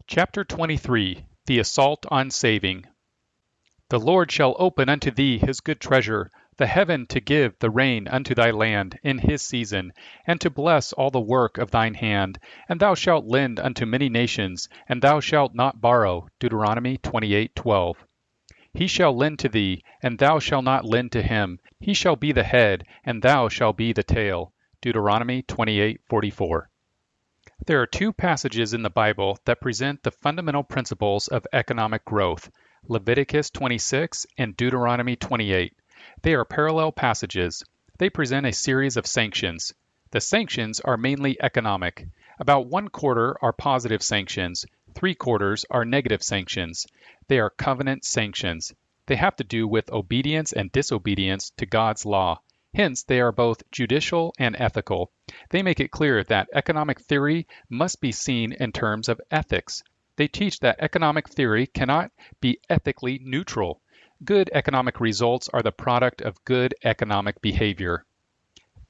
Chapter 23, The Assault on Saving. The Lord shall open unto thee his good treasure, the heaven to give the rain unto thy land in his season, and to bless all the work of thine hand. And thou shalt lend unto many nations, and thou shalt not borrow. Deuteronomy 28:12. He shall lend to thee, and thou shalt not lend to him. He shall be the head, and thou shalt be the tail. Deuteronomy 28:44. There are two passages in the Bible that present the fundamental principles of economic growth, Leviticus 26 and Deuteronomy 28. They are parallel passages. They present a series of sanctions. The sanctions are mainly economic. About 1/4 are positive sanctions, 3/4 are negative sanctions. They are covenant sanctions. They have to do with obedience and disobedience to God's law. Hence, they are both judicial and ethical. They make it clear that economic theory must be seen in terms of ethics. They teach that economic theory cannot be ethically neutral. Good economic results are the product of good economic behavior.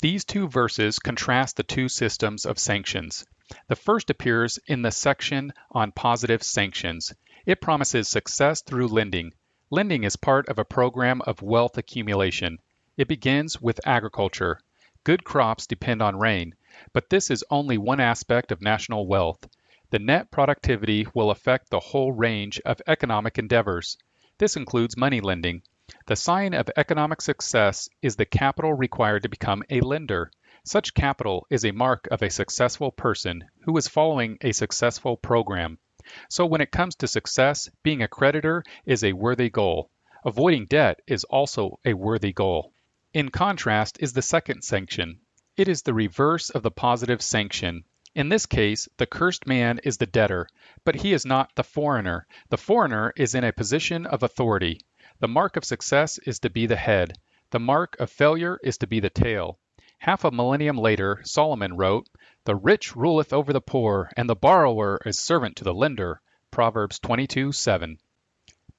These two verses contrast the two systems of sanctions. The first appears in the section on positive sanctions. It promises success through lending. Lending is part of a program of wealth accumulation. It begins with agriculture. Good crops depend on rain, but this is only one aspect of national wealth. The net productivity will affect the whole range of economic endeavors. This includes money lending. The sign of economic success is the capital required to become a lender. Such capital is a mark of a successful person who is following a successful program. So when it comes to success, being a creditor is a worthy goal. Avoiding debt is also a worthy goal. In contrast is the second sanction. It is the reverse of the positive sanction. In this case, the cursed man is the debtor, but he is not the foreigner. The foreigner is in a position of authority. The mark of success is to be the head. The mark of failure is to be the tail. Half a millennium later, Solomon wrote, "The rich ruleth over the poor, and the borrower is servant to the lender." Proverbs 22:7.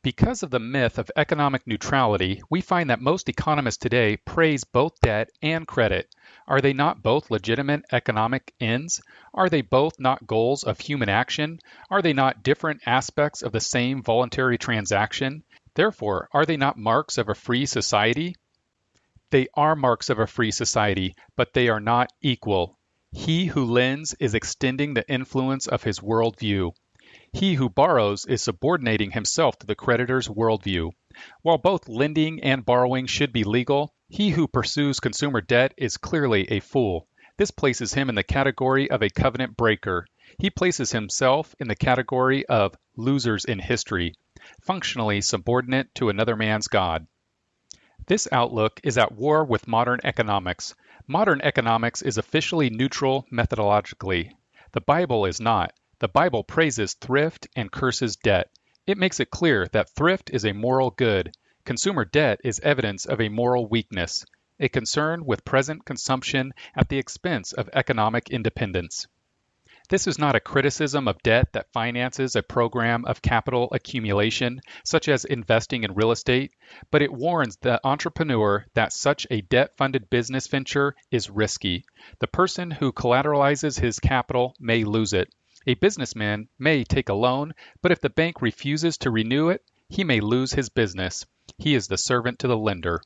Because of the myth of economic neutrality, we find that most economists today praise both debt and credit. Are they not both legitimate economic ends? Are they both not goals of human action? Are they not different aspects of the same voluntary transaction? Therefore, are they not marks of a free society? They are marks of a free society, but they are not equal. He who lends is extending the influence of his worldview. He who borrows is subordinating himself to the creditor's worldview. While both lending and borrowing should be legal, he who pursues consumer debt is clearly a fool. This places him in the category of a covenant breaker. He places himself in the category of losers in history, functionally subordinate to another man's God. This outlook is at war with modern economics. Modern economics is officially neutral methodologically. The Bible is not. The Bible praises thrift and curses debt. It makes it clear that thrift is a moral good. Consumer debt is evidence of a moral weakness, a concern with present consumption at the expense of economic independence. This is not a criticism of debt that finances a program of capital accumulation, such as investing in real estate, but it warns the entrepreneur that such a debt-funded business venture is risky. The person who collateralizes his capital may lose it. A businessman may take a loan, but if the bank refuses to renew it, he may lose his business. He is the servant to the lender.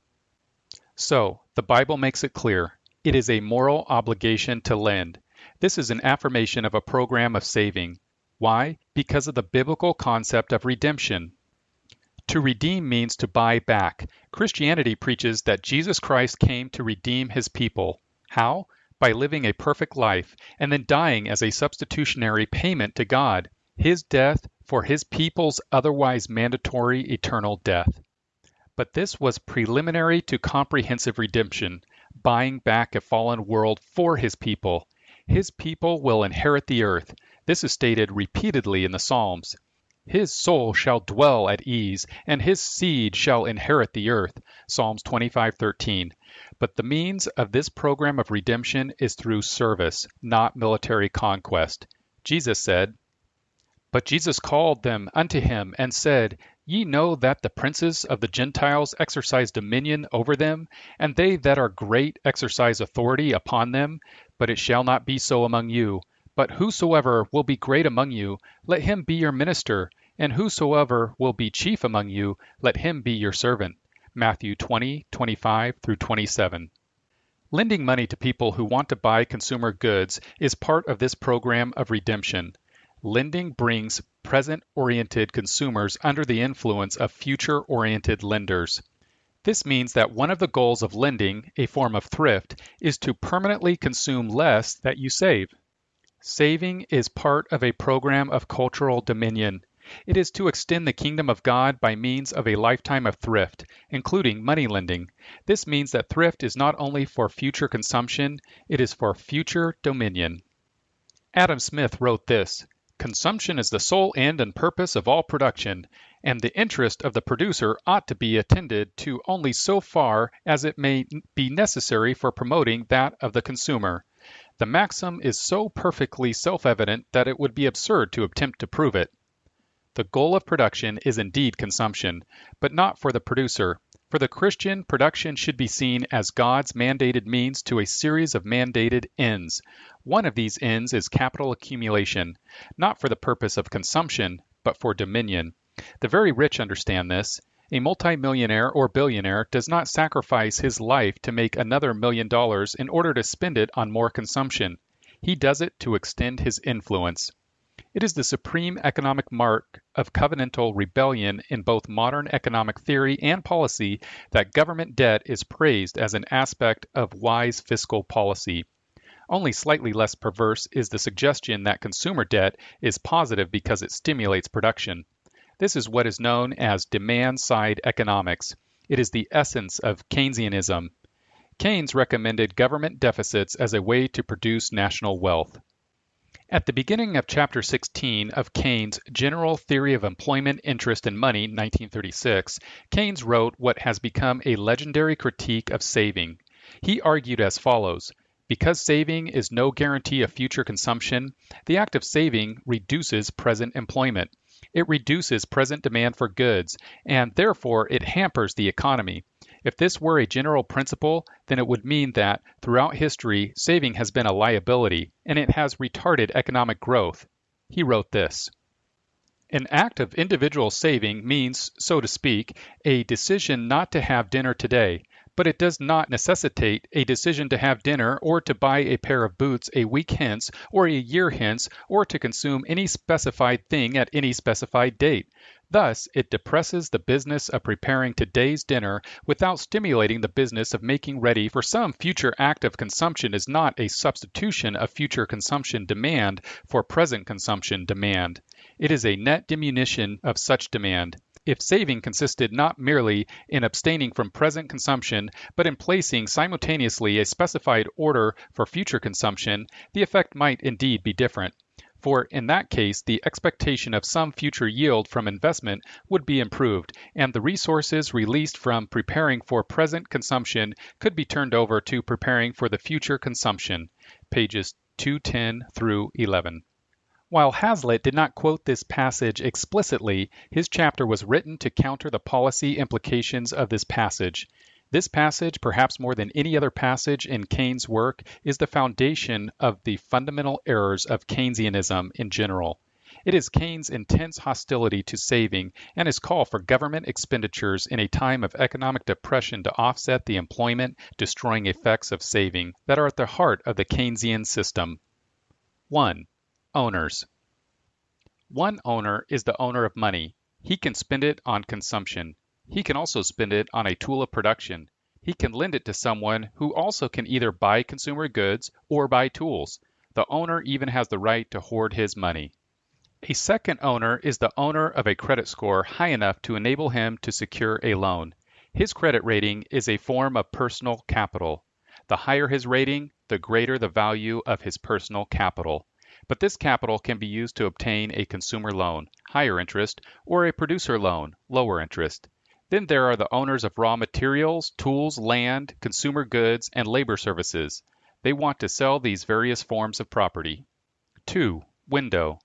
So, the Bible makes it clear. It is a moral obligation to lend. This is an affirmation of a program of saving. Why? Because of the biblical concept of redemption. To redeem means to buy back. Christianity preaches that Jesus Christ came to redeem his people. How? By living a perfect life and then dying as a substitutionary payment to God, his death for his people's otherwise mandatory eternal death. But this was preliminary to comprehensive redemption, buying back a fallen world for his people. His people will inherit the earth. This is stated repeatedly in the Psalms. His soul shall dwell at ease, and his seed shall inherit the earth. Psalms 25:13. But the means of this program of redemption is through service, not military conquest. Jesus said, "But Jesus called them unto him and said, Ye know that the princes of the Gentiles exercise dominion over them, and they that are great exercise authority upon them. But it shall not be so among you, But whosoever will be great among you, let him be your minister, and whosoever will be chief among you, let him be your servant. Matthew 20:25 through 27. Lending money to people who want to buy consumer goods is part of this program of redemption. Lending brings present-oriented consumers under the influence of future-oriented lenders. This means that one of the goals of lending, a form of thrift, is to permanently consume less that you save. Saving is part of a program of cultural dominion. It is to extend the kingdom of God by means of a lifetime of thrift, including money lending. This means that thrift is not only for future consumption, it is for future dominion. Adam Smith wrote this: "Consumption is the sole end and purpose of all production, and the interest of the producer ought to be attended to only so far as it may be necessary for promoting that of the consumer." The maxim is so perfectly self-evident that it would be absurd to attempt to prove it. The goal of production is indeed consumption, but not for the producer. For the Christian, production should be seen as God's mandated means to a series of mandated ends. One of these ends is capital accumulation, not for the purpose of consumption, but for dominion. The very rich understand this. A multimillionaire or billionaire does not sacrifice his life to make another $1 million in order to spend it on more consumption. He does it to extend his influence. It is the supreme economic mark of covenantal rebellion in both modern economic theory and policy that government debt is praised as an aspect of wise fiscal policy. Only slightly less perverse is the suggestion that consumer debt is positive because it stimulates production. This is what is known as demand-side economics. It is the essence of Keynesianism. Keynes recommended government deficits as a way to produce national wealth. At the beginning of Chapter 16 of Keynes' General Theory of Employment, Interest, and Money, 1936, Keynes wrote what has become a legendary critique of saving. He argued as follows: because saving is no guarantee of future consumption, the act of saving reduces present employment. It reduces present demand for goods, and therefore it hampers the economy. If this were a general principle, then it would mean that, throughout history, saving has been a liability, and it has retarded economic growth. He wrote this: "An act of individual saving means, so to speak, a decision not to have dinner today, but it does not necessitate a decision to have dinner or to buy a pair of boots a week hence or a year hence or to consume any specified thing at any specified date. Thus, it depresses the business of preparing today's dinner without stimulating the business of making ready for some future act of consumption is not a substitution of future consumption demand for present consumption demand. It is a net diminution of such demand. If saving consisted not merely in abstaining from present consumption, but in placing simultaneously a specified order for future consumption, the effect might indeed be different. For in that case, the expectation of some future yield from investment would be improved, and the resources released from preparing for present consumption could be turned over to preparing for the future consumption." Pages 210 through 11. While Hazlitt did not quote this passage explicitly, his chapter was written to counter the policy implications of this passage. This passage, perhaps more than any other passage in Keynes' work, is the foundation of the fundamental errors of Keynesianism in general. It is Keynes' intense hostility to saving and his call for government expenditures in a time of economic depression to offset the employment-destroying effects of saving that are at the heart of the Keynesian system. 1. Owners. One owner is the owner of money. He can spend it on consumption. He can also spend it on a tool of production. He can lend it to someone who also can either buy consumer goods or buy tools. The owner even has the right to hoard his money. A second owner is the owner of a credit score high enough to enable him to secure a loan. His credit rating is a form of personal capital. The higher his rating, the greater the value of his personal capital. But this capital can be used to obtain a consumer loan, higher interest, or a producer loan, lower interest. Then there are the owners of raw materials, tools, land, consumer goods, and labor services. They want to sell these various forms of property. 2. Window.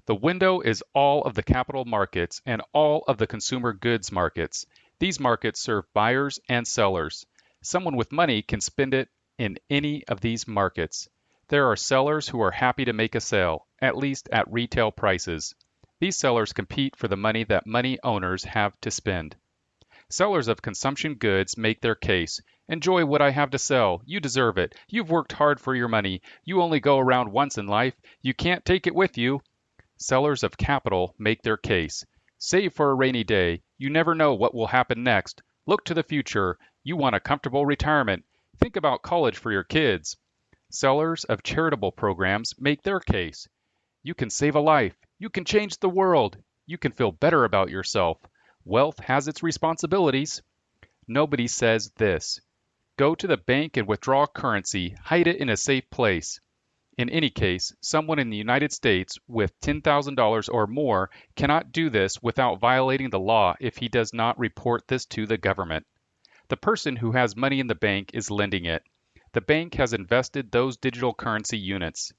The window is all of the capital markets and all of the consumer goods markets. These markets serve buyers and sellers. Someone with money can spend it in any of these markets. There are sellers who are happy to make a sale, at least at retail prices. These sellers compete for the money that money owners have to spend. Sellers of consumption goods make their case. Enjoy what I have to sell. You deserve it. You've worked hard for your money. You only go around once in life. You can't take it with you. Sellers of capital make their case. Save for a rainy day. You never know what will happen next. Look to the future. You want a comfortable retirement. Think about college for your kids. Sellers of charitable programs make their case. You can save a life. You can change the world. You can feel better about yourself. Wealth has its responsibilities. Nobody says this. Go to the bank and withdraw currency. Hide it in a safe place. In any case, someone in the United States with $10,000 or more cannot do this without violating the law if he does not report this to the government. The person who has money in the bank is lending it. The bank has invested those digital currency units.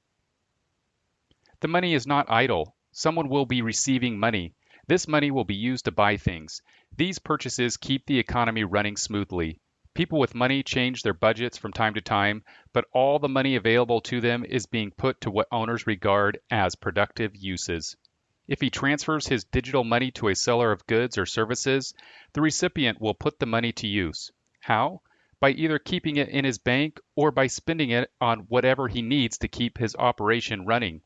The money is not idle. Someone will be receiving money. This money will be used to buy things. These purchases keep the economy running smoothly. People with money change their budgets from time to time, but all the money available to them is being put to what owners regard as productive uses. If he transfers his digital money to a seller of goods or services, the recipient will put the money to use. How? By either keeping it in his bank or by spending it on whatever he needs to keep his operation running.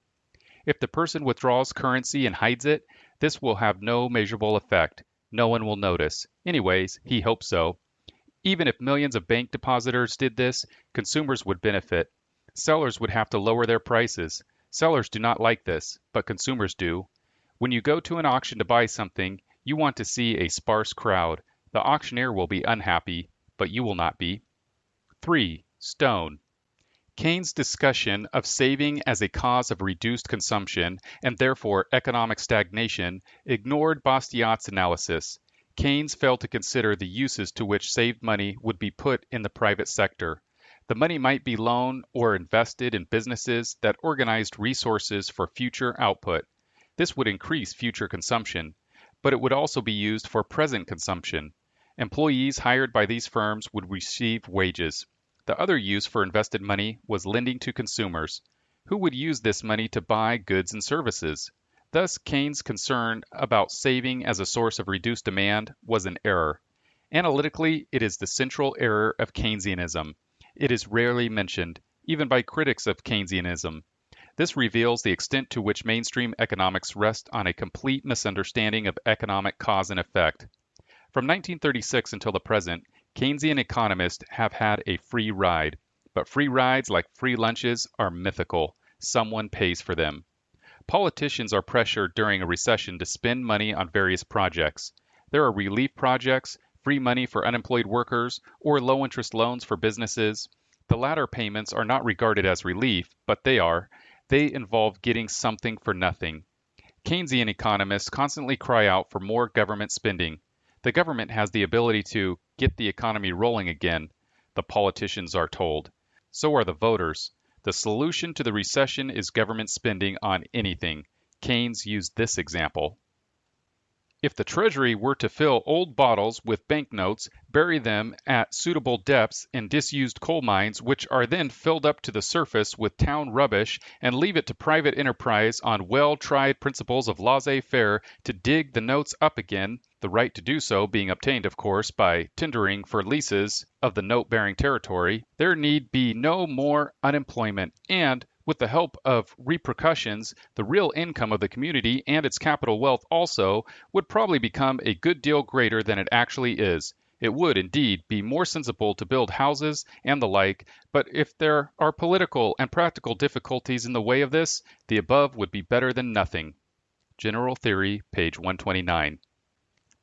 If the person withdraws currency and hides it, this will have no measurable effect. No one will notice. Anyways, he hopes so. Even if millions of bank depositors did this, consumers would benefit. Sellers would have to lower their prices. Sellers do not like this, but consumers do. When you go to an auction to buy something, you want to see a sparse crowd. The auctioneer will be unhappy, but you will not be. 3. Stone. Keynes' discussion of saving as a cause of reduced consumption and therefore economic stagnation ignored Bastiat's analysis. Keynes failed to consider the uses to which saved money would be put in the private sector. The money might be loaned or invested in businesses that organized resources for future output. This would increase future consumption, but it would also be used for present consumption. Employees hired by these firms would receive wages. The other use for invested money was lending to consumers, who would use this money to buy goods and services. Thus, Keynes' concern about saving as a source of reduced demand was an error. Analytically, it is the central error of Keynesianism. It is rarely mentioned, even by critics of Keynesianism. This reveals the extent to which mainstream economics rests on a complete misunderstanding of economic cause and effect. From 1936 until the present, Keynesian economists have had a free ride, but free rides, like free lunches, are mythical. Someone pays for them. Politicians are pressured during a recession to spend money on various projects. There are relief projects, free money for unemployed workers, or low-interest loans for businesses. The latter payments are not regarded as relief, but they are. They involve getting something for nothing. Keynesian economists constantly cry out for more government spending. The government has the ability to get the economy rolling again, the politicians are told. So are the voters. The solution to the recession is government spending on anything. Keynes used this example. If the Treasury were to fill old bottles with banknotes, bury them at suitable depths in disused coal mines, which are then filled up to the surface with town rubbish, and leave it to private enterprise on well-tried principles of laissez-faire to dig the notes up again, the right to do so being obtained, of course, by tendering for leases of the note-bearing territory, there need be no more unemployment, and with the help of repercussions, the real income of the community and its capital wealth also would probably become a good deal greater than it actually is. It would, indeed, be more sensible to build houses and the like, but if there are political and practical difficulties in the way of this, the above would be better than nothing. General Theory, page 129.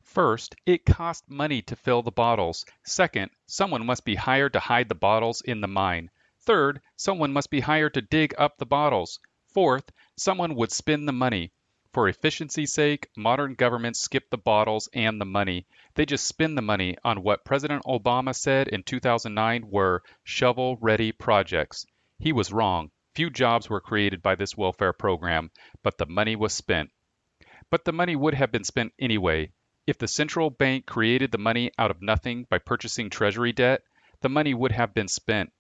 First, it costs money to fill the bottles. Second, someone must be hired to hide the bottles in the mine. Third, someone must be hired to dig up the bottles. Fourth, someone would spend the money. For efficiency's sake, modern governments skip the bottles and the money. They just spend the money on what President Obama said in 2009 were shovel-ready projects. He was wrong. Few jobs were created by this welfare program, but the money was spent. But the money would have been spent anyway. If the central bank created the money out of nothing by purchasing treasury debt, the money would have been spent.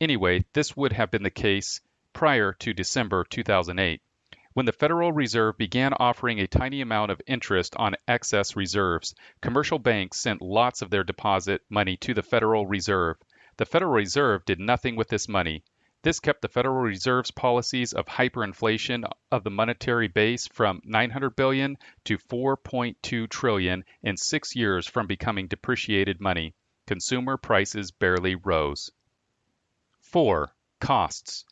Anyway, this would have been the case prior to December 2008, when the Federal Reserve began offering a tiny amount of interest on excess reserves. Commercial banks sent lots of their deposit money to the Federal Reserve. The Federal Reserve did nothing with this money. This kept the Federal Reserve's policies of hyperinflation of the monetary base from $900 billion to $4.2 trillion in 6 years from becoming depreciated money. Consumer prices barely rose. 4. Costs.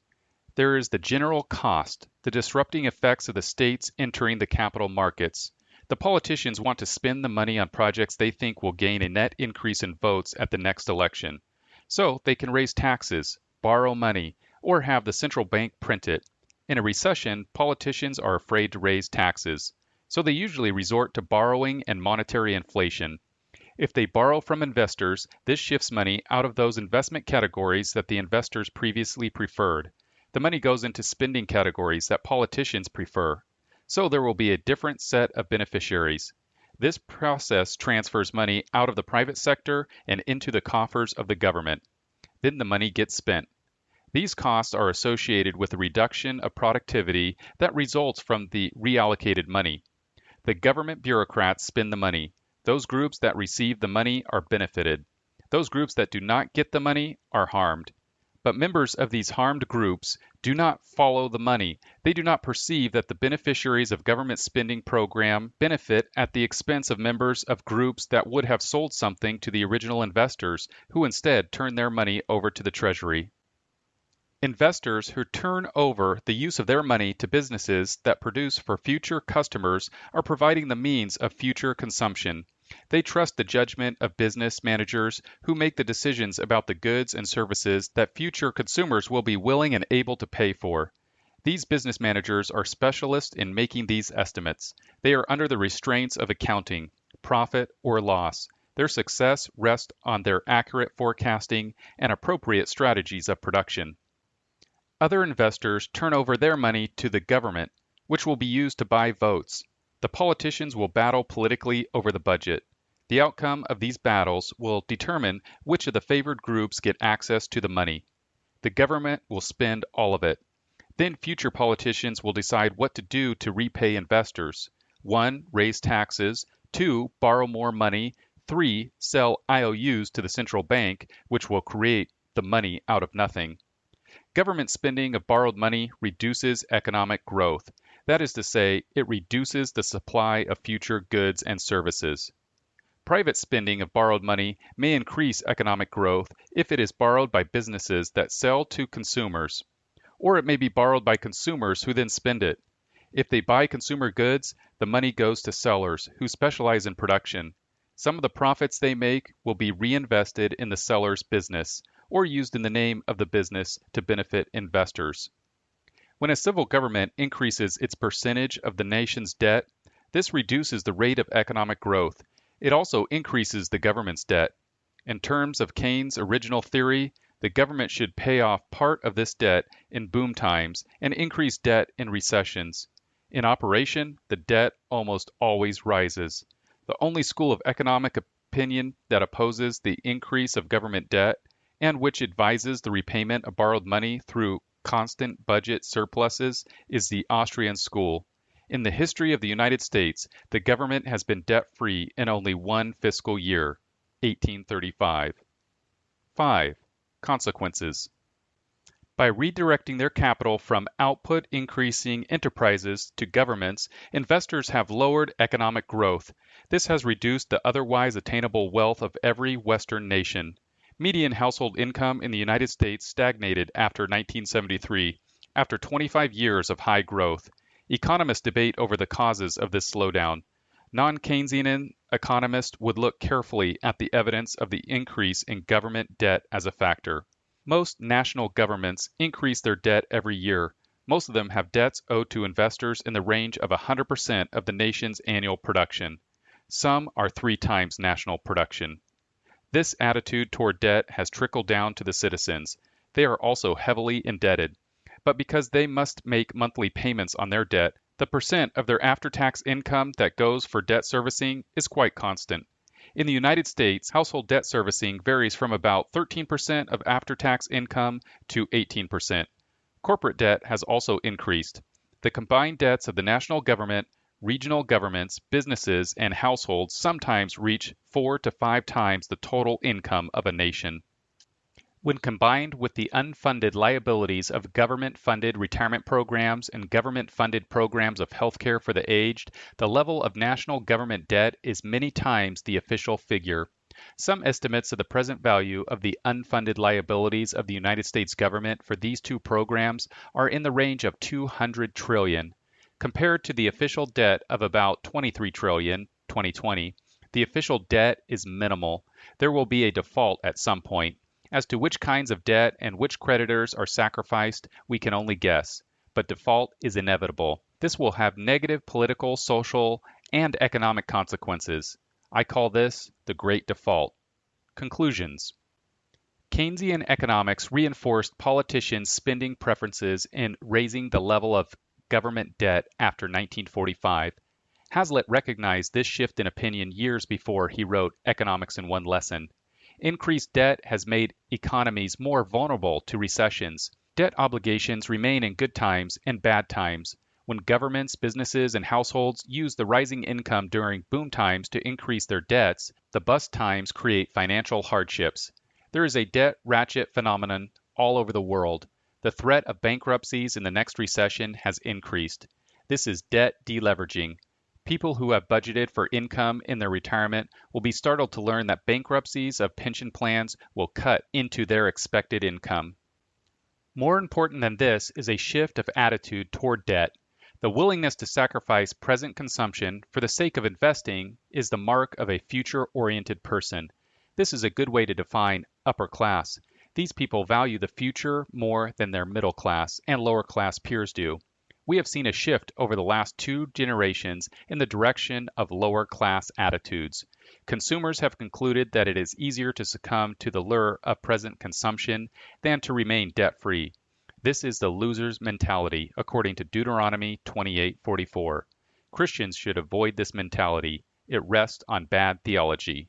There is the general cost, the disrupting effects of the states entering the capital markets. The politicians want to spend the money on projects they think will gain a net increase in votes at the next election. So they can raise taxes, borrow money, or have the central bank print it. In a recession, politicians are afraid to raise taxes, so they usually resort to borrowing and monetary inflation. If they borrow from investors, this shifts money out of those investment categories that the investors previously preferred. The money goes into spending categories that politicians prefer. So there will be a different set of beneficiaries. This process transfers money out of the private sector and into the coffers of the government. Then the money gets spent. These costs are associated with the reduction of productivity that results from the reallocated money. The government bureaucrats spend the money. Those groups that receive the money are benefited. Those groups that do not get the money are harmed. But members of these harmed groups do not follow the money. They do not perceive that the beneficiaries of government spending program benefit at the expense of members of groups that would have sold something to the original investors, who instead turn their money over to the Treasury. Investors who turn over the use of their money to businesses that produce for future customers are providing the means of future consumption. They trust the judgment of business managers who make the decisions about the goods and services that future consumers will be willing and able to pay for. These business managers are specialists in making these estimates. They are under the restraints of accounting, profit or loss. Their success rests on their accurate forecasting and appropriate strategies of production. Other investors turn over their money to the government, which will be used to buy votes. The politicians will battle politically over the budget. The outcome of these battles will determine which of the favored groups get access to the money. The government will spend all of it. Then future politicians will decide what to do to repay investors. 1. Raise taxes. 2. Borrow more money. 3. Sell IOUs to the central bank, which will create the money out of nothing. Government spending of borrowed money reduces economic growth. That is to say, it reduces the supply of future goods and services. Private spending of borrowed money may increase economic growth if it is borrowed by businesses that sell to consumers, or it may be borrowed by consumers who then spend it. If they buy consumer goods, the money goes to sellers who specialize in production. Some of the profits they make will be reinvested in the seller's business, or used in the name of the business to benefit investors. When a civil government increases its percentage of the nation's debt, this reduces the rate of economic growth. It also increases the government's debt. In terms of Keynes' original theory, the government should pay off part of this debt in boom times and increase debt in recessions. In operation, the debt almost always rises. The only school of economic opinion that opposes the increase of government debt and which advises the repayment of borrowed money through constant budget surpluses is the Austrian school. In the history of the United States, the government has been debt-free in only one fiscal year, 1835. 5. Consequences. By redirecting their capital from output-increasing enterprises to governments, investors have lowered economic growth. This has reduced the otherwise attainable wealth of every Western nation. Median household income in the United States stagnated after 1973, after 25 years of high growth. Economists debate over the causes of this slowdown. Non-Keynesian economists would look carefully at the evidence of the increase in government debt as a factor. Most national governments increase their debt every year. Most of them have debts owed to investors in the range of 100% of the nation's annual production. Some are 3 times national production. This attitude toward debt has trickled down to the citizens. They are also heavily indebted. But because they must make monthly payments on their debt, the percent of their after-tax income that goes for debt servicing is quite constant. In the United States, household debt servicing varies from about 13% of after-tax income to 18%. Corporate debt has also increased. The combined debts of the national government, regional governments, businesses, and households sometimes reach 4 to 5 times the total income of a nation. When combined with the unfunded liabilities of government-funded retirement programs and government-funded programs of healthcare for the aged, the level of national government debt is many times the official figure. Some estimates of the present value of the unfunded liabilities of the United States government for these two programs are in the range of $200 trillion. Compared to the official debt of about $23 trillion, 2020, the official debt is minimal. There will be a default at some point. As to which kinds of debt and which creditors are sacrificed, we can only guess, but default is inevitable. This will have negative political, social, and economic consequences. I call this the Great Default. Conclusions. Keynesian economics reinforced politicians' spending preferences in raising the level of government debt after 1945. Hazlitt recognized this shift in opinion years before he wrote Economics in One Lesson. Increased debt has made economies more vulnerable to recessions. Debt obligations remain in good times and bad times. When governments, businesses, and households use the rising income during boom times to increase their debts, the bust times create financial hardships. There is a debt ratchet phenomenon all over the world. The threat of bankruptcies in the next recession has increased. This is debt deleveraging. People who have budgeted for income in their retirement will be startled to learn that bankruptcies of pension plans will cut into their expected income. More important than this is a shift of attitude toward debt. The willingness to sacrifice present consumption for the sake of investing is the mark of a future-oriented person. This is a good way to define upper class. These people value the future more than their middle class and lower class peers do. We have seen a shift over the last 2 generations in the direction of lower class attitudes. Consumers have concluded that it is easier to succumb to the lure of present consumption than to remain debt-free. This is the loser's mentality, according to Deuteronomy 28:44. Christians should avoid this mentality. It rests on bad theology.